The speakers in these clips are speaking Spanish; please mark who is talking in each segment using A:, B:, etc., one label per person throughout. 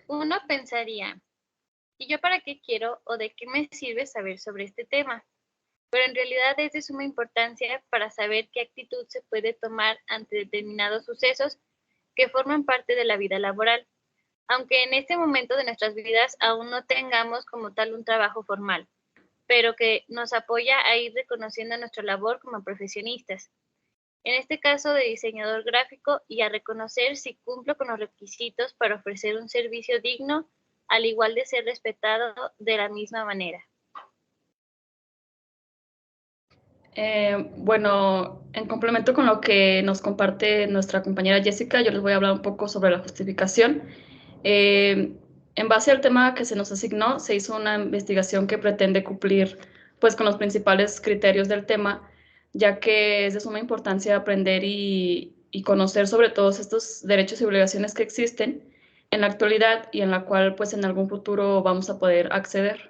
A: Uno pensaría, ¿y yo para qué quiero o de qué me sirve saber sobre este tema? Pero en realidad es de suma importancia para saber qué actitud se puede tomar ante determinados sucesos que forman parte de la vida laboral, aunque en este momento de nuestras vidas aún no tengamos como tal un trabajo formal, pero que nos apoya a ir reconociendo nuestra labor como profesionistas. En este caso de diseñador gráfico, y a reconocer si cumplo con los requisitos para ofrecer un servicio digno, al igual de ser respetado de la misma manera.
B: Bueno, en complemento con lo que nos comparte nuestra compañera Jessica, yo les voy a hablar un poco sobre la justificación. En base al tema que se nos asignó, se hizo una investigación que pretende cumplir pues, con los principales criterios del tema, ya que es de suma importancia aprender y conocer sobre todos estos derechos y obligaciones que existen en la actualidad y en la cual pues, en algún futuro vamos a poder acceder.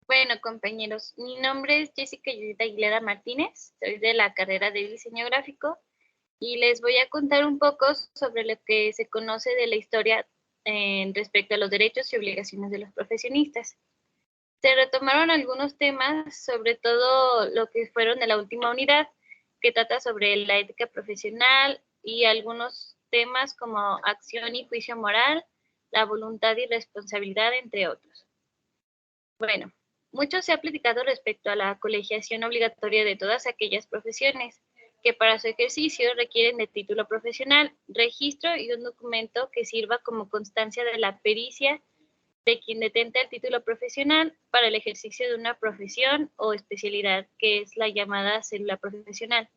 A: Bueno, compañeros, mi nombre es Jessica Judith Aguilera Martínez, soy de la carrera de diseño gráfico y les voy a contar un poco sobre lo que se conoce de la historia respecto a los derechos y obligaciones de los profesionistas. Se retomaron algunos temas, sobre todo lo que fueron de la última unidad, que trata sobre la ética profesional y algunos temas como acción y juicio moral, la voluntad y responsabilidad, entre otros. Bueno, mucho se ha platicado respecto a la colegiación obligatoria de todas aquellas profesiones que para su ejercicio requieren de título profesional, registro y un documento que sirva como constancia de la pericia de quien detenta el título profesional para el ejercicio de una profesión o especialidad, que es la llamada cédula profesional.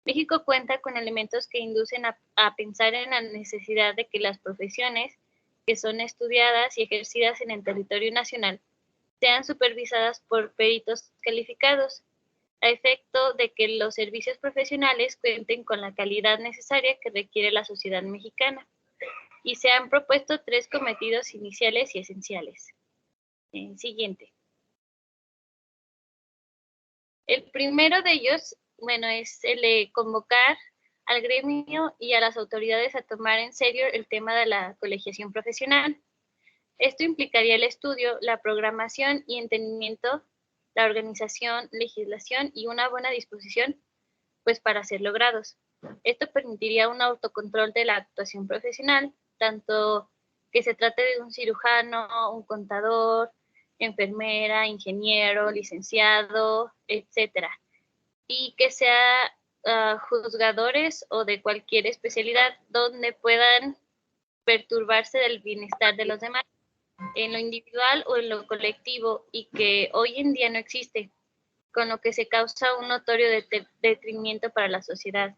A: México cuenta con elementos que inducen a pensar en la necesidad de que las profesiones que son estudiadas y ejercidas en el territorio nacional sean supervisadas por peritos calificados, a efecto de que los servicios profesionales cuenten con la calidad necesaria que requiere la sociedad mexicana. Y se han propuesto 3 cometidos iniciales y esenciales. Siguiente. El primero de ellos, bueno, es el de convocar al gremio y a las autoridades a tomar en serio el tema de la colegiación profesional. Esto implicaría el estudio, la programación y entendimiento, la organización, legislación y una buena disposición, pues para ser logrados. Esto permitiría un autocontrol de la actuación profesional, tanto que se trate de un cirujano, un contador, enfermera, ingeniero, licenciado, etcétera, y que sea juzgadores o de cualquier especialidad donde puedan perturbarse del bienestar de los demás, en lo individual o en lo colectivo, y que hoy en día no existe, con lo que se causa un notorio detrimento para la sociedad.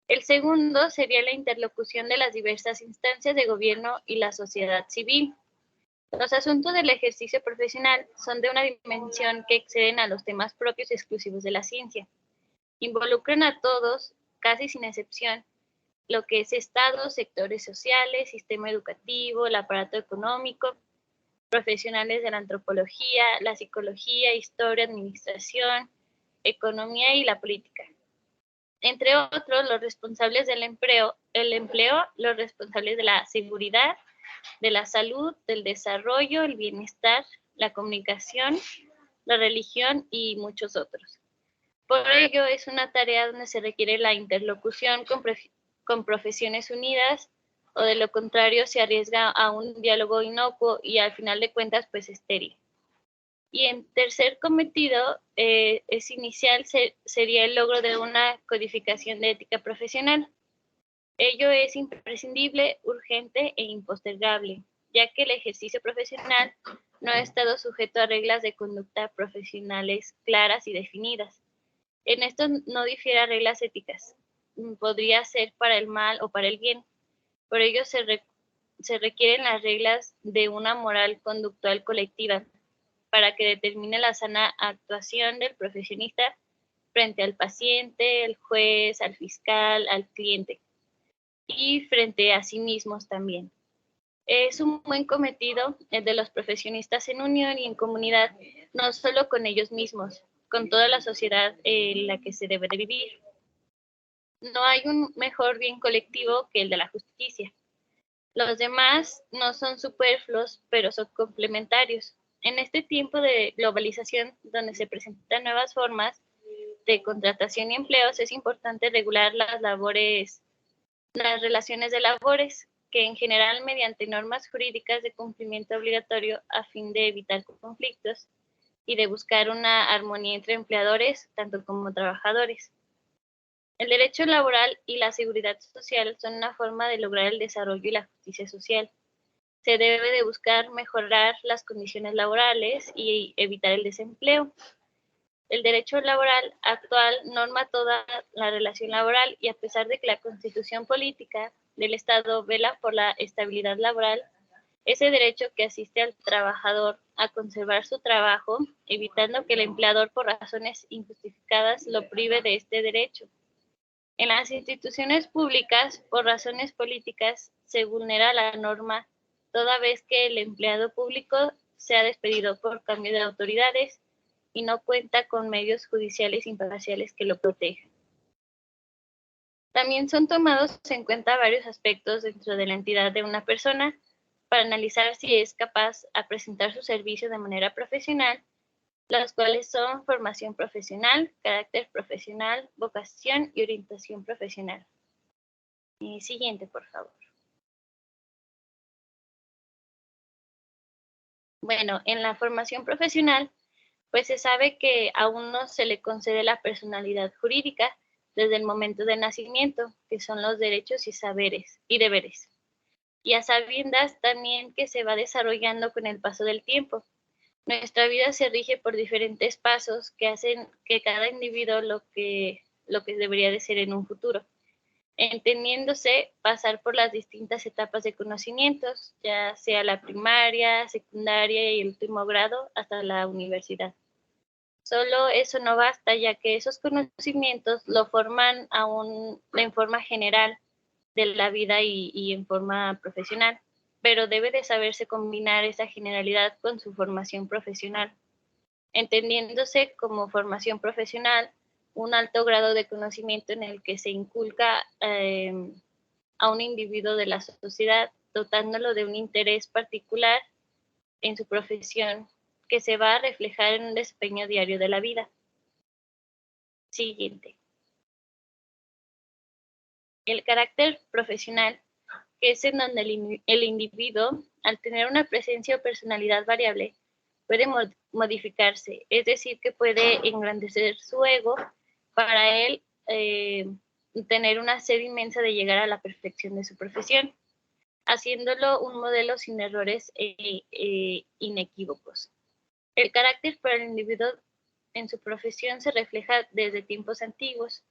A: El segundo sería la interlocución de las diversas instancias de gobierno y la sociedad civil. Los asuntos del ejercicio profesional son de una dimensión que exceden a los temas propios y exclusivos de la ciencia. Involucran a todos, casi sin excepción, lo que es Estado, sectores sociales, sistema educativo, el aparato económico, profesionales de la antropología, la psicología, historia, administración, economía y la política. Entre otros, los responsables del empleo, los responsables de la seguridad, de la salud, del desarrollo, el bienestar, la comunicación, la religión y muchos otros. Por ello, es una tarea donde se requiere la interlocución con profesiones unidas, o de lo contrario se arriesga a un diálogo inocuo y al final de cuentas pues estéril. Y en tercer cometido, es inicial, sería el logro de una codificación de ética profesional. Ello es imprescindible, urgente e impostergable, ya que el ejercicio profesional no ha estado sujeto a reglas de conducta profesionales claras y definidas. En esto no difiere a reglas éticas. Podría ser para el mal o para el bien. Por ello se requieren las reglas de una moral conductual colectiva para que determine la sana actuación del profesionista frente al paciente, el juez, al fiscal, al cliente y frente a sí mismos también. Es un buen cometido el de los profesionistas en unión y en comunidad, no solo con ellos mismos, con toda la sociedad en la que se debe de vivir. No hay un mejor bien colectivo que el de la justicia. Los demás no son superfluos, pero son complementarios. En este tiempo de globalización, donde se presentan nuevas formas de contratación y empleos, es importante regular las relaciones de labores, que en general mediante normas jurídicas de cumplimiento obligatorio a fin de evitar conflictos y de buscar una armonía entre empleadores, tanto como trabajadores. El derecho laboral y la seguridad social son una forma de lograr el desarrollo y la justicia social. Se debe de buscar mejorar las condiciones laborales y evitar el desempleo. El derecho laboral actual norma toda la relación laboral y a pesar de que la Constitución política del Estado vela por la estabilidad laboral, ese derecho que asiste al trabajador a conservar su trabajo, evitando que el empleador por razones injustificadas lo prive de este derecho. En las instituciones públicas, por razones políticas, se vulnera la norma toda vez que el empleado público sea despedido por cambio de autoridades y no cuenta con medios judiciales imparciales que lo protejan. También son tomados en cuenta varios aspectos dentro de la entidad de una persona para analizar si es capaz de presentar su servicio de manera profesional, las cuales son formación profesional, carácter profesional, vocación y orientación profesional. Siguiente, por favor. Bueno, en la formación profesional, pues se sabe que a uno se le concede la personalidad jurídica desde el momento de nacimiento, que son los derechos y saberes y deberes. Y a sabiendas también que se va desarrollando con el paso del tiempo. Nuestra vida se rige por diferentes pasos que hacen que cada individuo lo que debería de ser en un futuro, entendiéndose pasar por las distintas etapas de conocimientos, ya sea la primaria, secundaria y el último grado hasta la universidad. Solo eso no basta, ya que esos conocimientos lo forman en forma general de la vida y en forma profesional, pero debe de saberse combinar esa generalidad con su formación profesional, entendiéndose como formación profesional un alto grado de conocimiento en el que se inculca a un individuo de la sociedad, dotándolo de un interés particular en su profesión que se va a reflejar en un desempeño diario de la vida. Siguiente. El carácter profesional, que es en donde el individuo, al tener una presencia o personalidad variable, puede modificarse, es decir, que puede engrandecer su ego para él tener una sed inmensa de llegar a la perfección de su profesión, haciéndolo un modelo sin errores inequívocos. El carácter para el individuo en su profesión se refleja desde tiempos antiguos.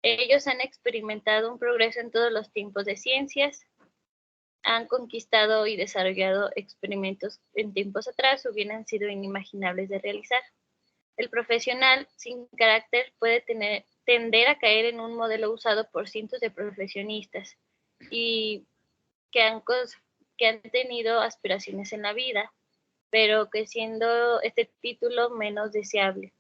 A: Ellos han experimentado un progreso en todos los tiempos de ciencias, han conquistado y desarrollado experimentos en tiempos atrás hubieran sido inimaginables de realizar. El profesional sin carácter puede tender a caer en un modelo usado por cientos de profesionistas y que han tenido aspiraciones en la vida, pero que siendo este título menos deseable.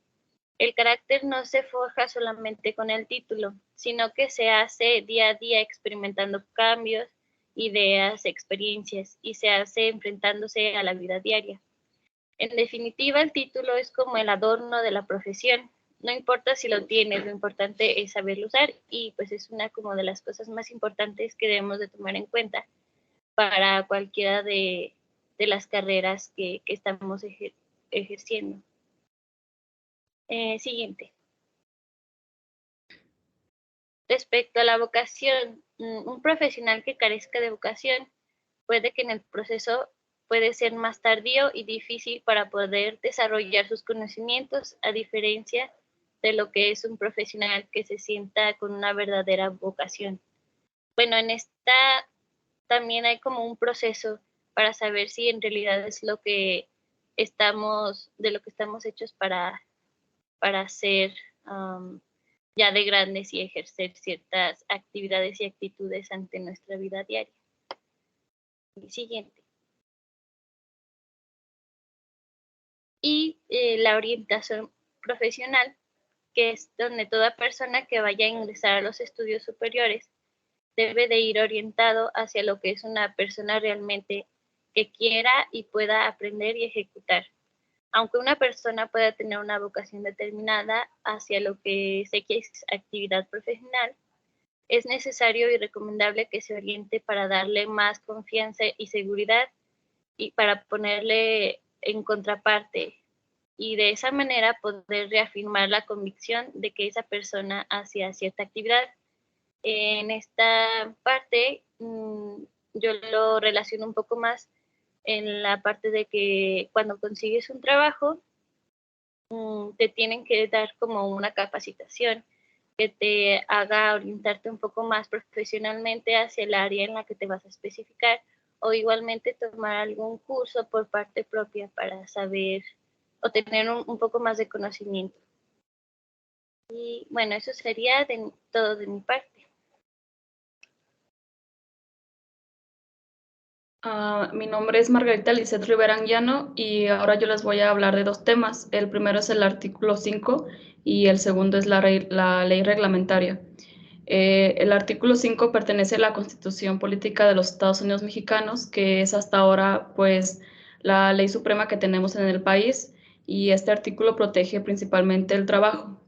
A: El carácter no se forja solamente con el título, sino que se hace día a día experimentando cambios, ideas, experiencias, y se hace enfrentándose a la vida diaria. En definitiva, el título es como el adorno de la profesión. No importa si lo tienes, lo importante es saberlo usar y pues es una como de las cosas más importantes que debemos de tomar en cuenta para cualquiera de las carreras que estamos ejerciendo. Siguiente. Respecto a la vocación, un profesional que carezca de vocación puede que en el proceso puede ser más tardío y difícil para poder desarrollar sus conocimientos, a diferencia de lo que es un profesional que se sienta con una verdadera vocación. Bueno, en esta también hay como un proceso para saber si en realidad es lo que estamos hechos para ser ya de grandes y ejercer ciertas actividades y actitudes ante nuestra vida diaria. Siguiente. Y la orientación profesional, que es donde toda persona que vaya a ingresar a los estudios superiores debe de ir orientado hacia lo que es una persona realmente que quiera y pueda aprender y ejecutar. Aunque una persona pueda tener una vocación determinada hacia lo que sé que es actividad profesional, es necesario y recomendable que se oriente para darle más confianza y seguridad y para ponerle en contraparte y de esa manera poder reafirmar la convicción de que esa persona hacía cierta actividad. En esta parte yo lo relaciono un poco más en la parte de que cuando consigues un trabajo te tienen que dar como una capacitación que te haga orientarte un poco más profesionalmente hacia el área en la que te vas a especificar o igualmente tomar algún curso por parte propia para saber o tener un poco más de conocimiento. Y bueno, eso sería todo de mi parte.
B: Mi nombre es Margarita Lisset Rivera Anguiano y ahora yo les voy a hablar de dos temas. El primero es el artículo 5 y el segundo es la ley reglamentaria. El artículo 5 pertenece a la Constitución Política de los Estados Unidos Mexicanos, que es hasta ahora pues la ley suprema que tenemos en el país, y este artículo protege principalmente el trabajo.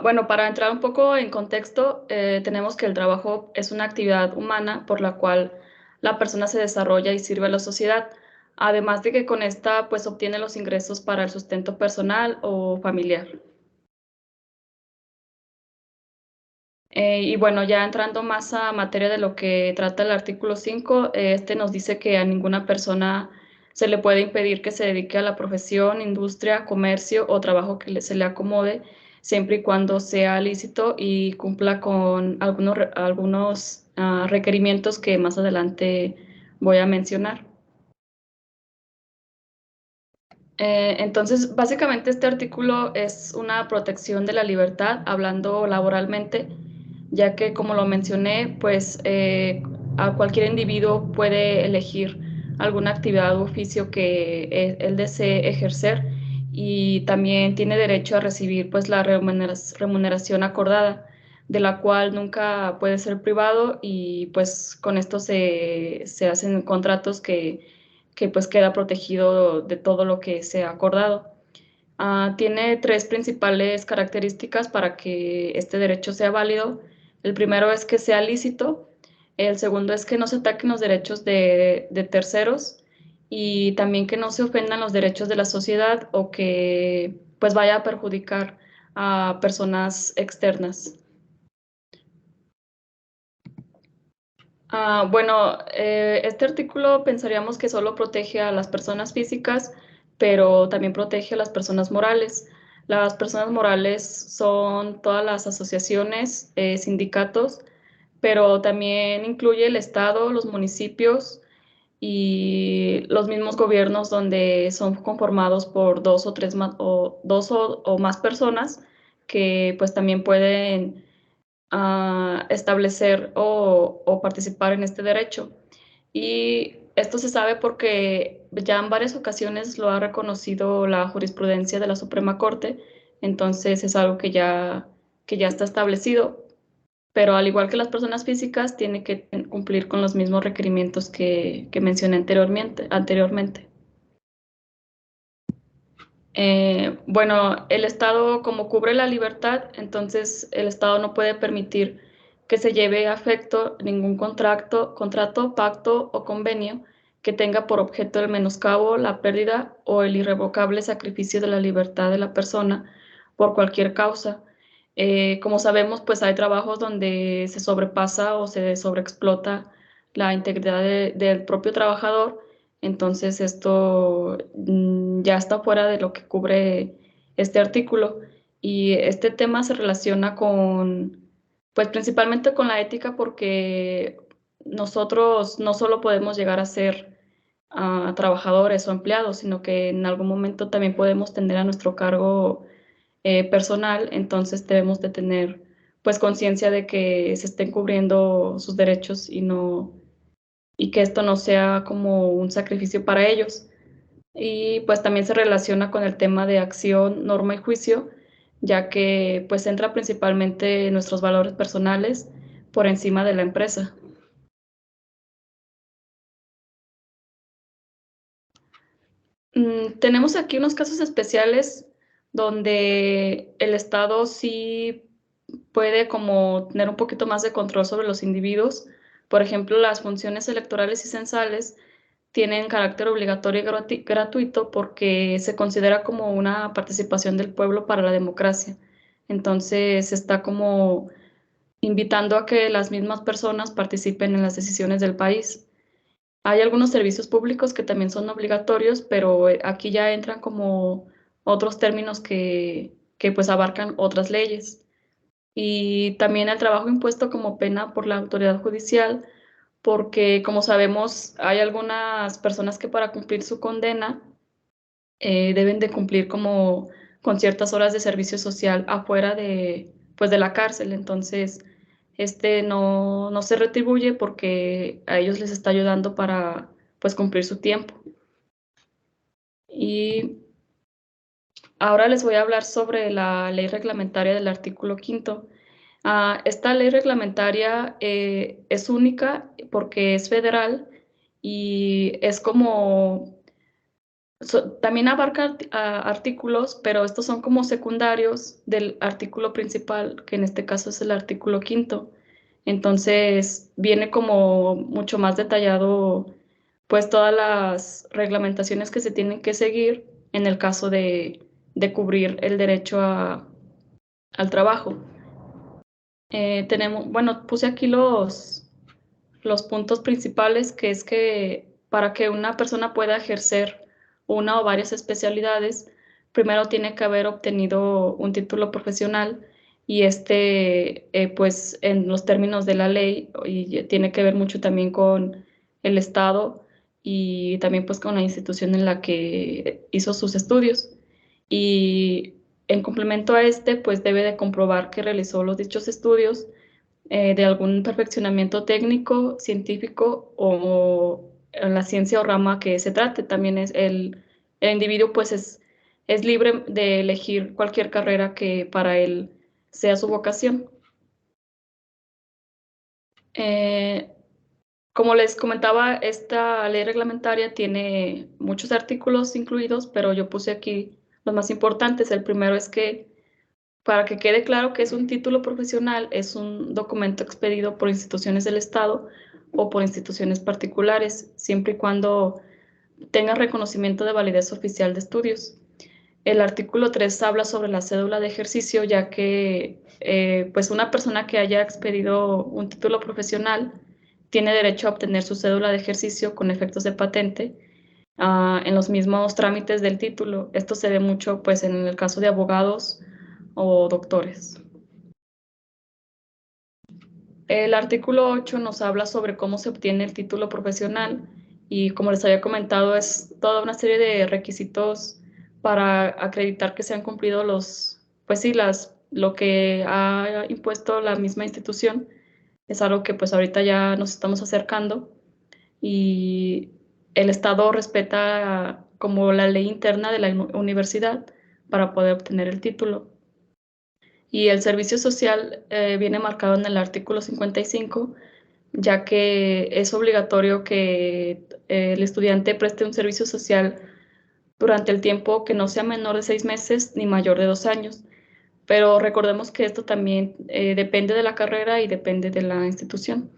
B: Bueno, para entrar un poco en contexto, tenemos que el trabajo es una actividad humana por la cual la persona se desarrolla y sirve a la sociedad, además de que con esta pues obtiene los ingresos para el sustento personal o familiar. Y bueno, ya entrando más a materia de lo que trata el artículo 5, este nos dice que a ninguna persona se le puede impedir que se dedique a la profesión, industria, comercio o trabajo que se le acomode, siempre y cuando sea lícito y cumpla con algunos requerimientos que más adelante voy a mencionar. Entonces, básicamente este artículo es una protección de la libertad, hablando laboralmente, ya que, como lo mencioné, pues a cualquier individuo puede elegir alguna actividad o oficio que él desee ejercer y también tiene derecho a recibir pues la remuneración acordada, de la cual nunca puede ser privado y pues con esto se hacen contratos que pues queda protegido de todo lo que se ha acordado. Tiene tres principales características para que este derecho sea válido. El primero es que sea lícito, el segundo es que no se ataquen los derechos de terceros y también que no se ofendan los derechos de la sociedad o que pues vaya a perjudicar a personas externas. Bueno, este artículo pensaríamos que solo protege a las personas físicas, pero también protege a las personas morales. Las personas morales son todas las asociaciones, sindicatos, pero también incluye el Estado, los municipios y los mismos gobiernos donde son conformados por dos o tres más, o dos o más personas que pues también pueden establecer o participar en este derecho. Y esto se sabe porque ya en varias ocasiones lo ha reconocido la jurisprudencia de la Suprema Corte, entonces es algo que ya está establecido, pero al igual que las personas físicas, tiene que cumplir con los mismos requerimientos que mencioné anteriormente. Bueno, el Estado, como cubre la libertad, entonces el Estado no puede permitir que se lleve a efecto ningún contrato, pacto o convenio que tenga por objeto el menoscabo, la pérdida o el irrevocable sacrificio de la libertad de la persona por cualquier causa. Como sabemos, pues hay trabajos donde se sobrepasa o se sobreexplota la integridad del propio trabajador, entonces esto ya está fuera de lo que cubre este artículo. Y este tema se relaciona pues principalmente con la ética, porque nosotros no solo podemos llegar a ser trabajadores o empleados, sino que en algún momento también podemos tener a nuestro cargo personal, entonces debemos de tener pues conciencia de que se estén cubriendo sus derechos y que esto no sea como un sacrificio para ellos. Y pues también se relaciona con el tema de acción, norma y juicio, ya que pues entra principalmente nuestros valores personales por encima de la empresa. Tenemos aquí unos casos especiales donde el Estado sí puede como tener un poquito más de control sobre los individuos. Por ejemplo, las funciones electorales y censales tienen carácter obligatorio y gratuito porque se considera como una participación del pueblo para la democracia. Entonces, se está como invitando a que las mismas personas participen en las decisiones del país. Hay algunos servicios públicos que también son obligatorios, pero aquí ya entran como otros términos que pues abarcan otras leyes. Y también el trabajo impuesto como pena por la autoridad judicial, porque como sabemos, hay algunas personas que para cumplir su condena deben de cumplir como con ciertas horas de servicio social afuera de, pues, de la cárcel. Entonces, no se retribuye porque a ellos les está ayudando para pues cumplir su tiempo. Y ahora les voy a hablar sobre la ley reglamentaria del artículo 5º. Esta ley reglamentaria es única porque es federal y es como también abarca artículos, pero estos son como secundarios del artículo principal, que en este caso es el artículo 5º. Entonces, viene como mucho más detallado, pues todas las reglamentaciones que se tienen que seguir en el caso de cubrir el derecho al trabajo. Bueno, puse aquí los puntos principales, que es que para que una persona pueda ejercer una o varias especialidades, primero tiene que haber obtenido un título profesional y pues en los términos de la ley, y tiene que ver mucho también con el Estado y también pues con la institución en la que hizo sus estudios. Y en complemento a pues debe de comprobar que realizó los dichos estudios de algún perfeccionamiento técnico, científico o en la ciencia o rama que se trate. También el individuo pues es libre de elegir cualquier carrera que para él sea su vocación. Eh, Como les comentaba, esta ley reglamentaria tiene muchos artículos incluidos, pero yo puse aquí los más importantes. El primero es que para que quede claro que es un título profesional, es un documento expedido por instituciones del Estado o por instituciones particulares, siempre y cuando tenga reconocimiento de validez oficial de estudios. El artículo 3 habla sobre la cédula de ejercicio, ya que pues una persona que haya expedido un título profesional tiene derecho a obtener su cédula de ejercicio con efectos de patente en los mismos trámites del título. Esto se ve mucho pues en el caso de abogados o doctores. El artículo 8 nos habla sobre cómo se obtiene el título profesional y como les había comentado, es toda una serie de requisitos para acreditar que se han cumplido pues sí, lo que ha impuesto la misma institución. Es algo que pues ahorita ya nos estamos acercando y el Estado respeta como la ley interna de la universidad para poder obtener el título. Y el servicio social viene marcado en el artículo 55, ya que es obligatorio que el estudiante preste un servicio social durante el tiempo que no sea menor de 6 meses ni mayor de 2 años. Pero recordemos que esto también depende de la carrera y depende de la institución.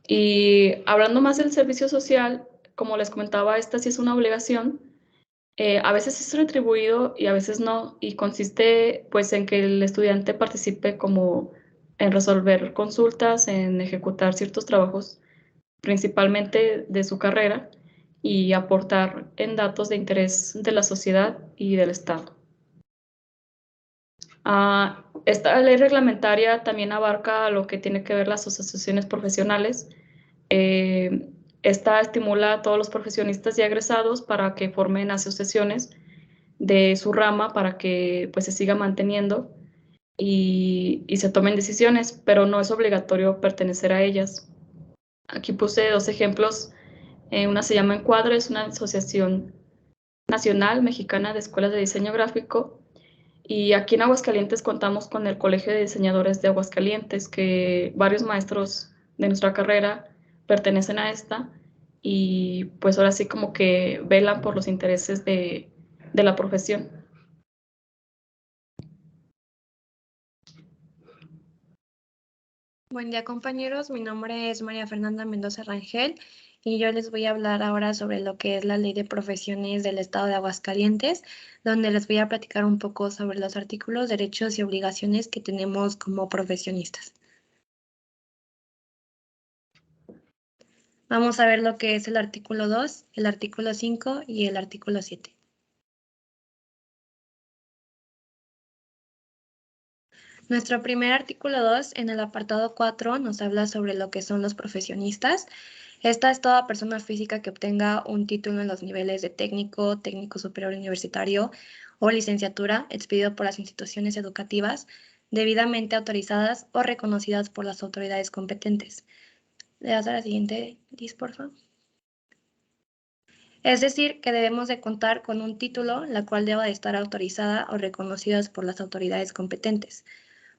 B: Y hablando más del servicio social, como les comentaba, esta sí es una obligación. A veces es retribuido y a veces no, y consiste pues en que el estudiante participe como en resolver consultas, en ejecutar ciertos trabajos, principalmente de su carrera, y aportar en datos de interés de la sociedad y del Estado. Esta ley reglamentaria también abarca lo que tiene que ver las asociaciones profesionales. Esta estimula a todos los profesionistas y egresados para que formen asociaciones de su rama para que pues se siga manteniendo y se tomen decisiones, pero no es obligatorio pertenecer a ellas. Aquí puse dos ejemplos Una se llama Encuadre, es una asociación nacional mexicana de escuelas de diseño gráfico. Y aquí en Aguascalientes contamos con el Colegio de Diseñadores de Aguascalientes, que varios maestros de nuestra carrera pertenecen a esta y pues ahora sí como que velan por los intereses de la profesión.
C: Buen día, compañeros. Mi nombre es María Fernanda Mendoza Rangel y yo les voy a hablar ahora sobre lo que es la Ley de Profesiones del Estado de Aguascalientes, donde les voy a platicar un poco sobre los artículos, derechos y obligaciones que tenemos como profesionistas. Vamos a ver lo que es el artículo 2, el artículo 5 y el artículo 7. Nuestro primer artículo 2, en el apartado 4, nos habla sobre lo que son los profesionistas. Esta es toda persona física que obtenga un título en los niveles de técnico, técnico superior universitario o licenciatura expedido por las instituciones educativas debidamente autorizadas o reconocidas por las autoridades competentes. ¿Le das a la siguiente, Liz, por favor? Es decir, que debemos de contar con un título, la cual deba de estar autorizada o reconocida por las autoridades competentes.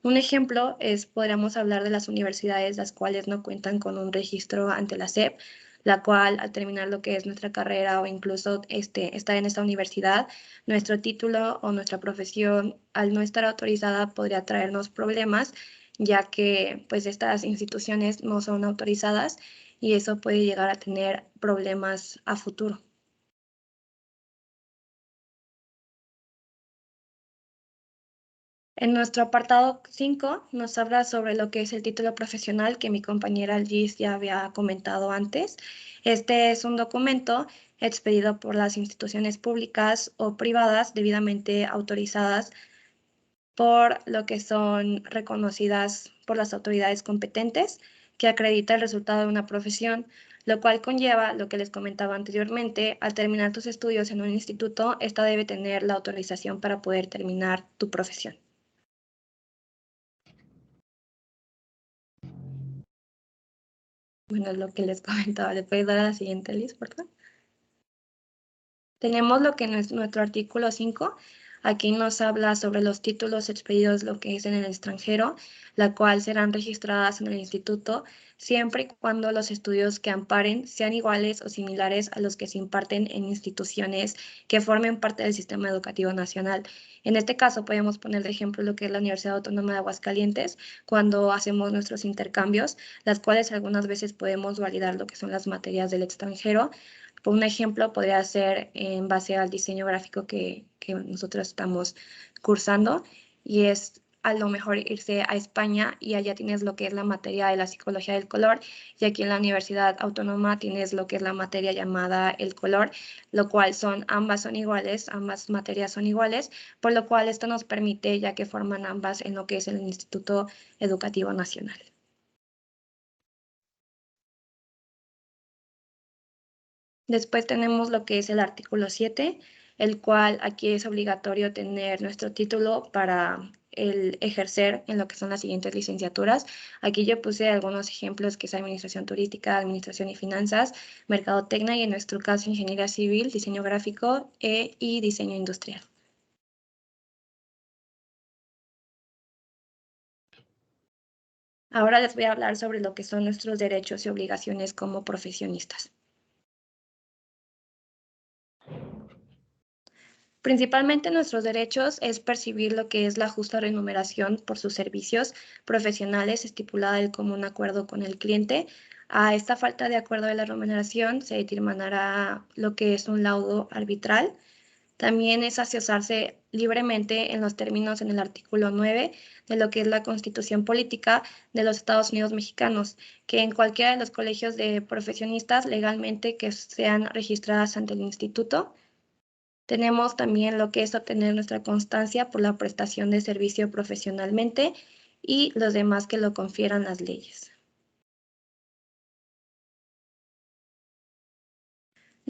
C: Un ejemplo es, podríamos hablar de las universidades las cuales no cuentan con un registro ante la SEP, la cual al terminar lo que es nuestra carrera o incluso estar en esta universidad, nuestro título o nuestra profesión al no estar autorizada podría traernos problemas, ya que pues estas instituciones no son autorizadas y eso puede llegar a tener problemas a futuro. En nuestro apartado 5 nos habla sobre lo que es el título profesional que mi compañera Liz ya había comentado antes. Este es un documento expedido por las instituciones públicas o privadas debidamente autorizadas por lo que son reconocidas por las autoridades competentes que acredita el resultado de una profesión, lo cual conlleva lo que les comentaba anteriormente, al terminar tus estudios en un instituto, esta debe tener la autorización para poder terminar tu profesión. Bueno, es lo que les comentaba. ¿Le puedes dar a la siguiente, Liz, por favor? Tenemos lo que es nuestro artículo 5. Aquí nos habla sobre los títulos expedidos, lo que es en el extranjero, la cual serán registradas en el instituto siempre y cuando los estudios que amparen sean iguales o similares a los que se imparten en instituciones que formen parte del sistema educativo nacional. En este caso, podemos poner de ejemplo lo que es la Universidad Autónoma de Aguascalientes, cuando hacemos nuestros intercambios, las cuales algunas veces podemos validar lo que son las materias del extranjero. Un ejemplo podría ser en base al diseño gráfico que nosotros estamos cursando y es a lo mejor irse a España y allá tienes lo que es la materia de la psicología del color y aquí en la Universidad Autónoma tienes lo que es la materia llamada el color, lo cual ambas son iguales, ambas materias son iguales, por lo cual esto nos permite ya que forman ambas en lo que es el Instituto Educativo Nacional. Después tenemos lo que es el artículo 7, el cual aquí es obligatorio tener nuestro título para el ejercer en lo que son las siguientes licenciaturas. Aquí yo puse algunos ejemplos que es Administración Turística, Administración y Finanzas, Mercadotecnia y en nuestro caso Ingeniería Civil, Diseño Gráfico y Diseño Industrial. Ahora les voy a hablar sobre lo que son nuestros derechos y obligaciones como profesionistas. Principalmente nuestros derechos es percibir lo que es la justa remuneración por sus servicios profesionales estipulada del común acuerdo con el cliente. A esta falta de acuerdo de la remuneración se determinará lo que es un laudo arbitral. También es asociarse libremente en los términos en el artículo 9 de lo que es la Constitución Política de los Estados Unidos Mexicanos, que en cualquiera de los colegios de profesionistas legalmente que sean registradas ante el instituto. Tenemos también lo que es obtener nuestra constancia por la prestación de servicio profesionalmente y los demás que lo confieran las leyes.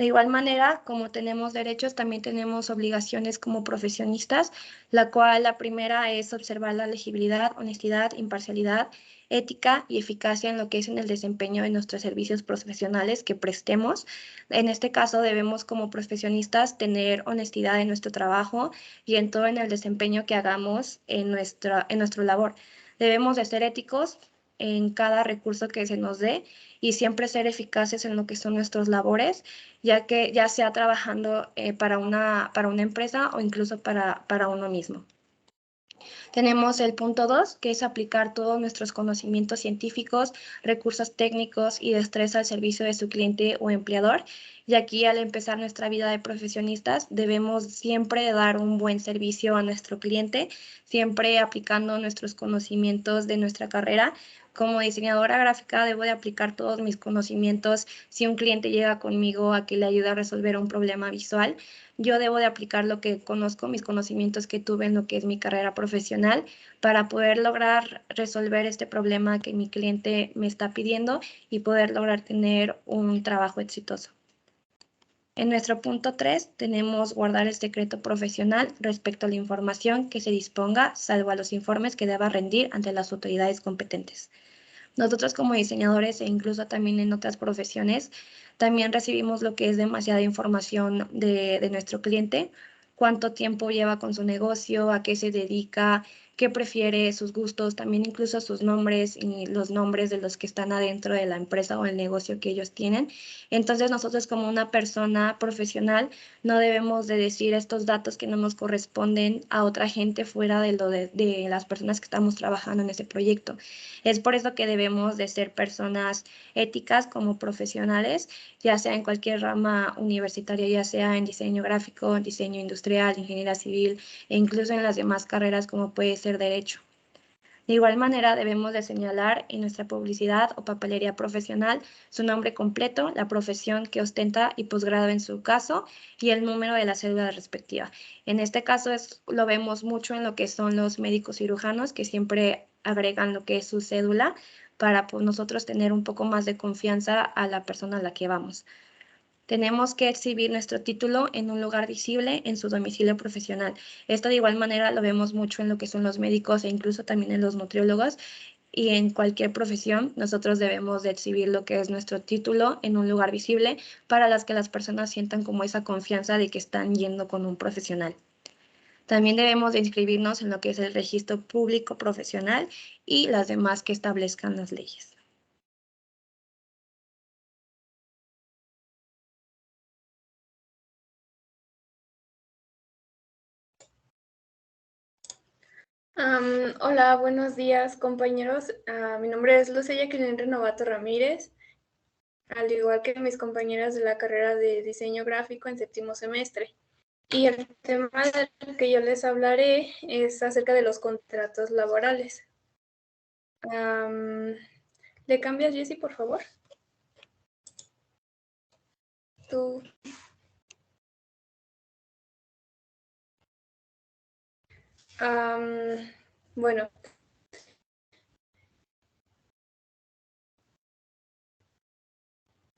C: De igual manera, como tenemos derechos, también tenemos obligaciones como profesionistas, la cual la primera es observar la legibilidad, honestidad, imparcialidad, ética y eficacia en lo que es en el desempeño de nuestros servicios profesionales que prestemos. En este caso, debemos como profesionistas tener honestidad en nuestro trabajo y en todo en el desempeño que hagamos en nuestra labor. Debemos de ser éticos en cada recurso que se nos dé y siempre ser eficaces en lo que son nuestras labores, ya sea trabajando para una empresa o incluso para uno mismo. Tenemos el punto 2, que es aplicar todos nuestros conocimientos científicos, recursos técnicos y destreza al servicio de su cliente o empleador. Y aquí, al empezar nuestra vida de profesionistas, debemos siempre dar un buen servicio a nuestro cliente, siempre aplicando nuestros conocimientos de nuestra carrera. Como diseñadora gráfica, debo de aplicar todos mis conocimientos. Si un cliente llega conmigo a que le ayude a resolver un problema visual, yo debo de aplicar lo que conozco, mis conocimientos que tuve en lo que es mi carrera profesional, para poder lograr resolver este problema que mi cliente me está pidiendo y poder lograr tener un trabajo exitoso. En nuestro punto 3 tenemos guardar el secreto profesional respecto a la información que se disponga, salvo a los informes que deba rendir ante las autoridades competentes. Nosotros como diseñadores e incluso también en otras profesiones, también recibimos lo que es demasiada información de nuestro cliente, cuánto tiempo lleva con su negocio, a qué se dedica, qué prefiere, sus gustos, también incluso sus nombres y los nombres de los que están adentro de la empresa o el negocio que ellos tienen. Entonces nosotros como una persona profesional no debemos de decir estos datos que no nos corresponden a otra gente fuera de las personas que estamos trabajando en ese proyecto. Es por eso que debemos de ser personas éticas como profesionales, ya sea en cualquier rama universitaria, ya sea en diseño gráfico, diseño industrial, ingeniería civil e incluso en las demás carreras como puede ser derecho. De igual manera, debemos de señalar en nuestra publicidad o papelería profesional su nombre completo, la profesión que ostenta y posgrado en su caso y el número de la cédula respectiva. En este caso lo vemos mucho en lo que son los médicos cirujanos, que siempre agregan lo que es su cédula para nosotros tener un poco más de confianza a la persona a la que vamos. Tenemos que exhibir nuestro título en un lugar visible en su domicilio profesional. Esto de igual manera lo vemos mucho en lo que son los médicos e incluso también en los nutriólogos, y en cualquier profesión nosotros debemos de exhibir lo que es nuestro título en un lugar visible para que las personas sientan como esa confianza de que están yendo con un profesional. También debemos de inscribirnos en lo que es el registro público profesional y las demás que establezcan las leyes.
D: Hola, buenos días, compañeros. Mi nombre es Lucía Jacqueline Renovato Ramírez, al igual que mis compañeras de la carrera de diseño gráfico en séptimo semestre. Y el tema del que yo les hablaré es acerca de los contratos laborales. ¿Le cambias, Jessie, por favor? Tú. Bueno.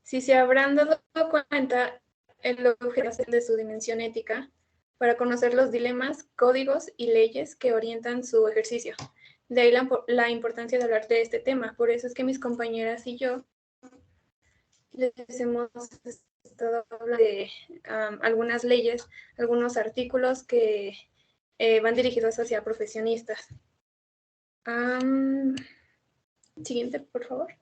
D: Si se habrán dado cuenta, el objeto de su dimensión ética para conocer los dilemas, códigos y leyes que orientan su ejercicio. De ahí la importancia de hablar de este tema. Por eso es que mis compañeras y yo les hemos estado hablando de algunas leyes, algunos artículos que van dirigidos hacia profesionistas. Siguiente, por favor.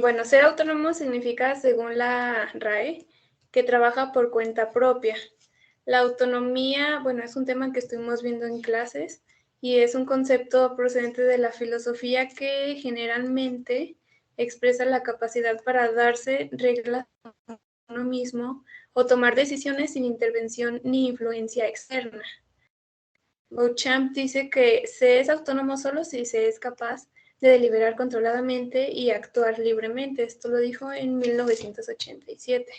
D: Bueno, ser autónomo significa, según la RAE, que trabaja por cuenta propia. La autonomía, bueno, es un tema que estuvimos viendo en clases y es un concepto procedente de la filosofía que generalmente expresa la capacidad para darse reglas a uno mismo o tomar decisiones sin intervención ni influencia externa. Beauchamp dice que se es autónomo solo si se es capaz de deliberar controladamente y actuar libremente. Esto lo dijo en 1987.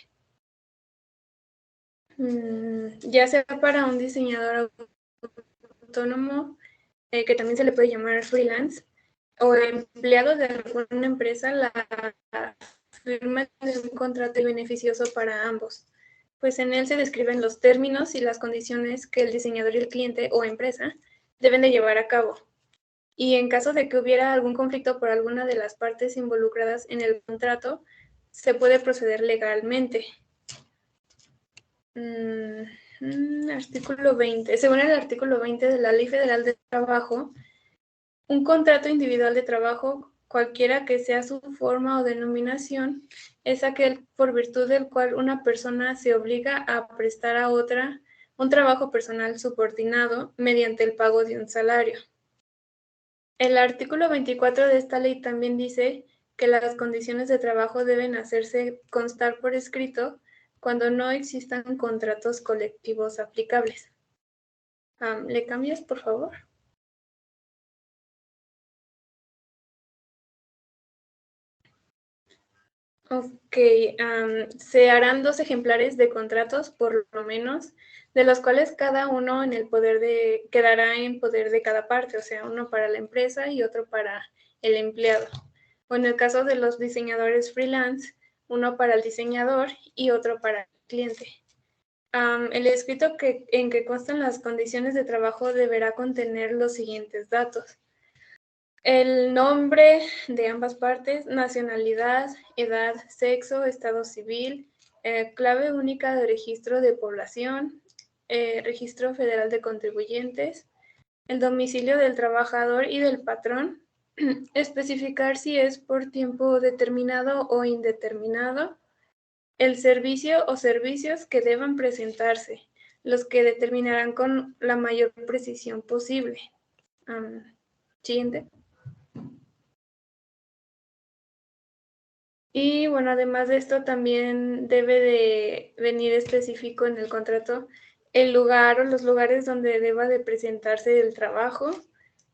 D: Ya sea para un diseñador autónomo, que también se le puede llamar freelance, o empleado de alguna empresa la firma de un contrato beneficioso para ambos, pues en él se describen los términos y las condiciones que el diseñador y el cliente o empresa deben de llevar a cabo. Y en caso de que hubiera algún conflicto por alguna de las partes involucradas en el contrato, se puede proceder legalmente. Artículo 20. Según el artículo 20 de la Ley Federal de Trabajo, un contrato individual de trabajo, cualquiera que sea su forma o denominación, es aquel por virtud del cual una persona se obliga a prestar a otra un trabajo personal subordinado mediante el pago de un salario. El artículo 24 de esta ley también dice que las condiciones de trabajo deben hacerse constar por escrito cuando no existan contratos colectivos aplicables. ¿Le cambias, por favor? Ok, se harán 2 ejemplares de contratos, por lo menos, de los cuales cada uno quedará en poder de cada parte, o sea, uno para la empresa y otro para el empleado. O en el caso de los diseñadores freelance, uno para el diseñador y otro para el cliente. El escrito en que constan las condiciones de trabajo deberá contener los siguientes datos: el nombre de ambas partes, nacionalidad, edad, sexo, estado civil, clave única de registro de población, registro federal de contribuyentes, el domicilio del trabajador y del patrón, especificar si es por tiempo determinado o indeterminado, el servicio o servicios que deban presentarse, los que determinarán con la mayor precisión posible. Siguiente. Y bueno, además de esto, también debe de venir específico en el contrato el lugar o los lugares donde deba de presentarse el trabajo,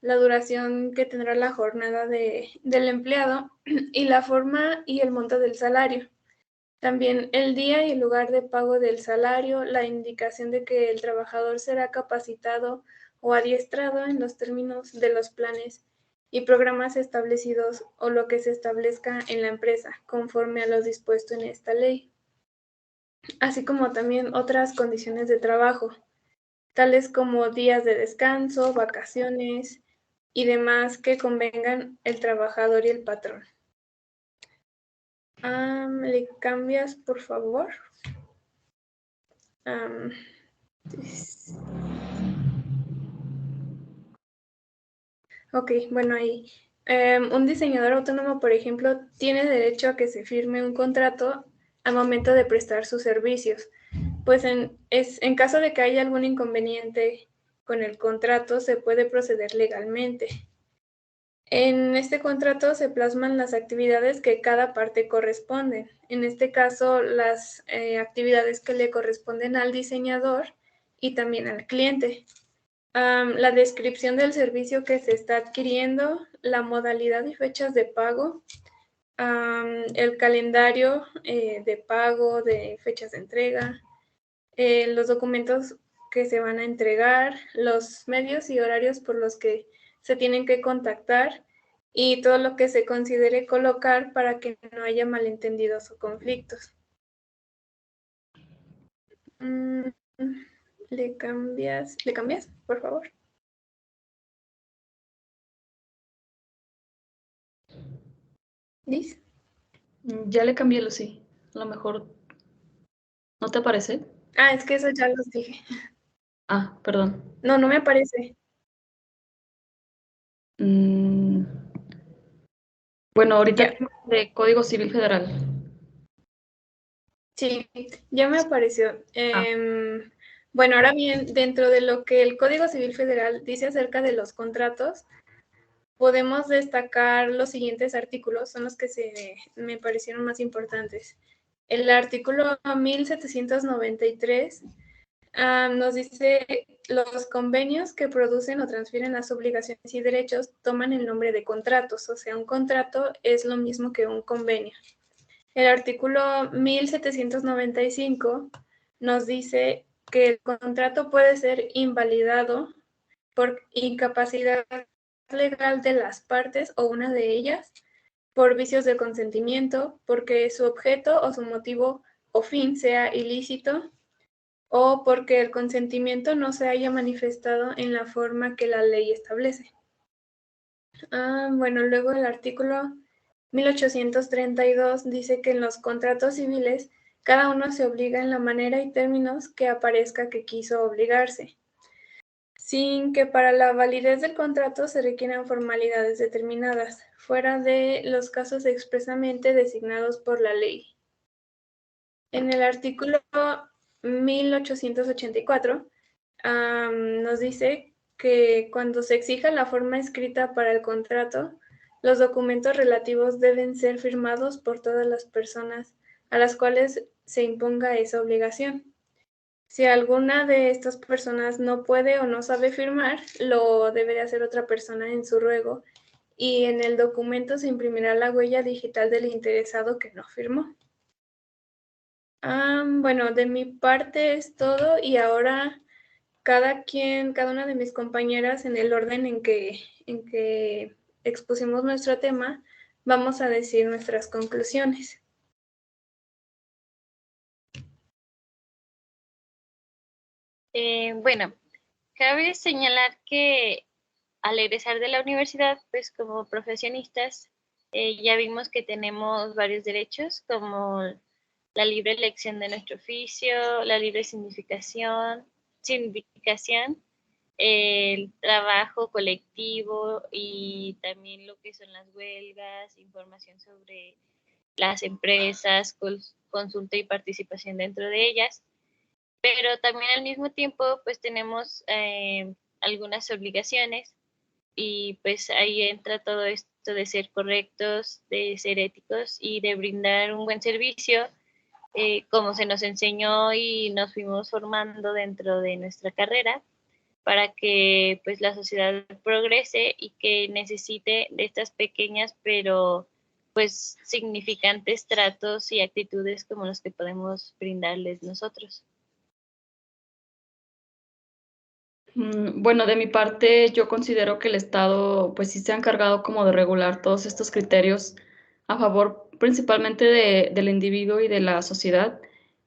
D: la duración que tendrá la jornada del empleado y la forma y el monto del salario. También el día y el lugar de pago del salario, la indicación de que el trabajador será capacitado o adiestrado en los términos de los planes y programas establecidos o lo que se establezca en la empresa, conforme a lo dispuesto en esta ley, así como también otras condiciones de trabajo, tales como días de descanso, vacaciones y demás que convengan el trabajador y el patrón. ¿Le cambias, por favor? Ok, bueno, ahí. Un diseñador autónomo, por ejemplo, tiene derecho a que se firme un contrato al momento de prestar sus servicios. Pues en caso de que haya algún inconveniente con el contrato, se puede proceder legalmente. En este contrato se plasman las actividades que cada parte corresponden. En este caso, las actividades que le corresponden al diseñador y también al cliente. La descripción del servicio que se está adquiriendo, la modalidad y fechas de pago, el calendario de pago, de fechas de entrega, los documentos que se van a entregar, los medios y horarios por los que se tienen que contactar y todo lo que se considere colocar para que no haya malentendidos o conflictos. ¿Le cambias, por favor? ¿Liz?
B: Ya le cambié, Lucy. A lo mejor, ¿no te aparece?
D: Es que eso ya los dije.
B: Perdón.
D: No me aparece.
B: Bueno, ahorita de Código Civil Federal.
D: Sí, ya me apareció. Bueno, ahora bien, dentro de lo que el Código Civil Federal dice acerca de los contratos, podemos destacar los siguientes artículos, son los que me parecieron más importantes. El artículo 1793 nos dice: los convenios que producen o transfieren las obligaciones y derechos toman el nombre de contratos, o sea, un contrato es lo mismo que un convenio. El artículo 1795 nos dice que el contrato puede ser invalidado por incapacidad legal de las partes o una de ellas, por vicios del consentimiento, porque su objeto o su motivo o fin sea ilícito, o porque el consentimiento no se haya manifestado en la forma que la ley establece. Bueno, luego el artículo 1832 dice que en los contratos civiles cada uno se obliga en la manera y términos que aparezca que quiso obligarse, sin que para la validez del contrato se requieran formalidades determinadas, fuera de los casos expresamente designados por la ley. En el artículo 1884 nos dice que cuando se exija la forma escrita para el contrato, los documentos relativos deben ser firmados por todas las personas a las cuales se imponga esa obligación. Si alguna de estas personas no puede o no sabe firmar, lo debe de hacer otra persona en su ruego, y en el documento se imprimirá la huella digital del interesado que no firmó. Bueno, de mi parte es todo, y ahora cada una de mis compañeras, en el orden en que expusimos nuestro tema, vamos a decir nuestras conclusiones.
A: Bueno, cabe señalar que al egresar de la universidad, pues como profesionistas, ya vimos que tenemos varios derechos, como la libre elección de nuestro oficio, la libre sindicación, el trabajo colectivo y también lo que son las huelgas, información sobre las empresas, consulta y participación dentro de ellas. Pero también al mismo tiempo pues tenemos algunas obligaciones, y pues ahí entra todo esto de ser correctos, de ser éticos y de brindar un buen servicio, como se nos enseñó y nos fuimos formando dentro de nuestra carrera, para que pues la sociedad progrese y que necesite de estas pequeñas pero pues significantes tratos y actitudes como los que podemos brindarles nosotros.
B: Bueno, de mi parte, yo considero que el Estado, pues sí se ha encargado como de regular todos estos criterios a favor principalmente del individuo y de la sociedad,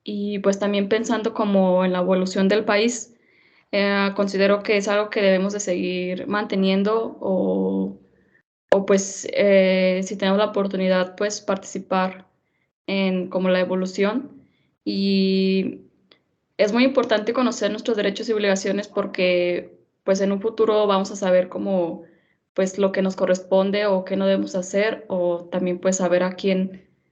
B: y pues también pensando como en la evolución del país, considero que es algo que debemos de seguir manteniendo o pues si tenemos la oportunidad, pues participar en como la evolución. Y es muy importante conocer nuestros derechos y obligaciones porque pues en un futuro vamos a saber cómo pues lo que nos corresponde o qué no debemos hacer, o también pues saber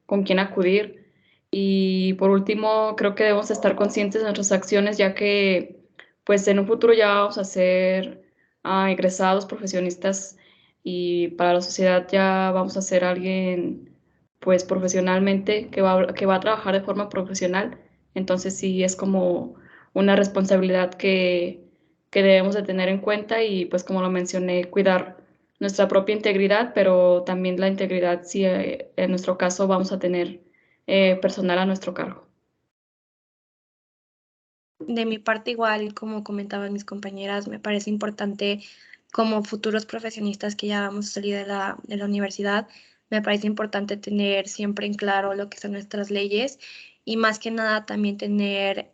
B: con quién acudir. Y por último, creo que debemos estar conscientes de nuestras acciones, ya que pues en un futuro ya vamos a ser egresados profesionistas, y para la sociedad ya vamos a ser alguien pues profesionalmente que va a trabajar de forma profesional. Entonces sí es como una responsabilidad que debemos de tener en cuenta, y pues como lo mencioné, cuidar nuestra propia integridad, pero también la integridad si en nuestro caso vamos a tener personal a nuestro cargo.
C: De mi parte, igual, como comentaban mis compañeras, me parece importante como futuros profesionistas que ya vamos a salir de la universidad, me parece importante tener siempre en claro lo que son nuestras leyes, y más que nada también tener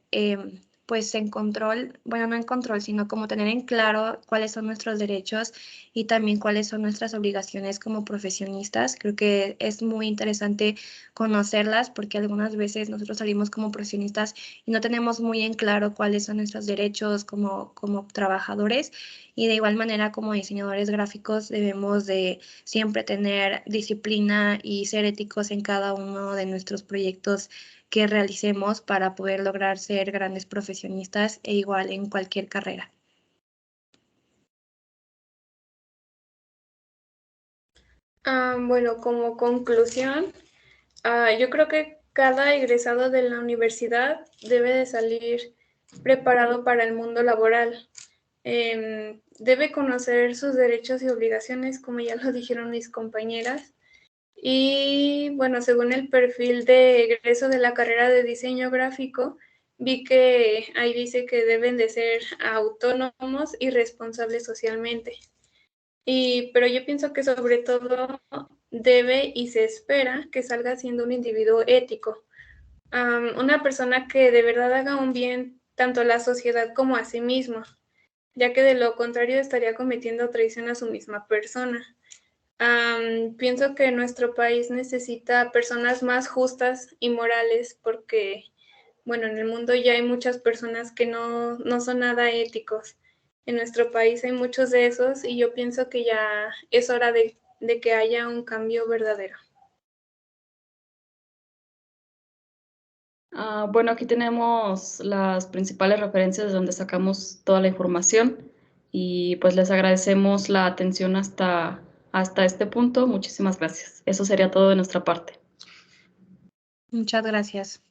C: pues en control, bueno, no en control, sino como tener en claro cuáles son nuestros derechos y también cuáles son nuestras obligaciones como profesionistas. Creo que es muy interesante conocerlas, porque algunas veces nosotros salimos como profesionistas y no tenemos muy en claro cuáles son nuestros derechos como trabajadores, y de igual manera como diseñadores gráficos debemos de siempre tener disciplina y ser éticos en cada uno de nuestros proyectos que realicemos para poder lograr ser grandes profesionistas, e igual en cualquier carrera.
D: Bueno, como conclusión, yo creo que cada egresado de la universidad debe de salir preparado para el mundo laboral. Debe conocer sus derechos y obligaciones, como ya lo dijeron mis compañeras. Y bueno, según el perfil de egreso de la carrera de diseño gráfico, vi que ahí dice que deben de ser autónomos y responsables socialmente. pero yo pienso que sobre todo debe y se espera que salga siendo un individuo ético, una persona que de verdad haga un bien tanto a la sociedad como a sí mismo, ya que de lo contrario estaría cometiendo traición a su misma persona. Pienso que nuestro país necesita personas más justas y morales porque, bueno, en el mundo ya hay muchas personas que no son nada éticos. En nuestro país hay muchos de esos y yo pienso que ya es hora de que haya un cambio verdadero.
B: Bueno, aquí tenemos las principales referencias de donde sacamos toda la información y pues les agradecemos la atención hasta este punto. Muchísimas gracias. Eso sería todo de nuestra parte.
C: Muchas gracias.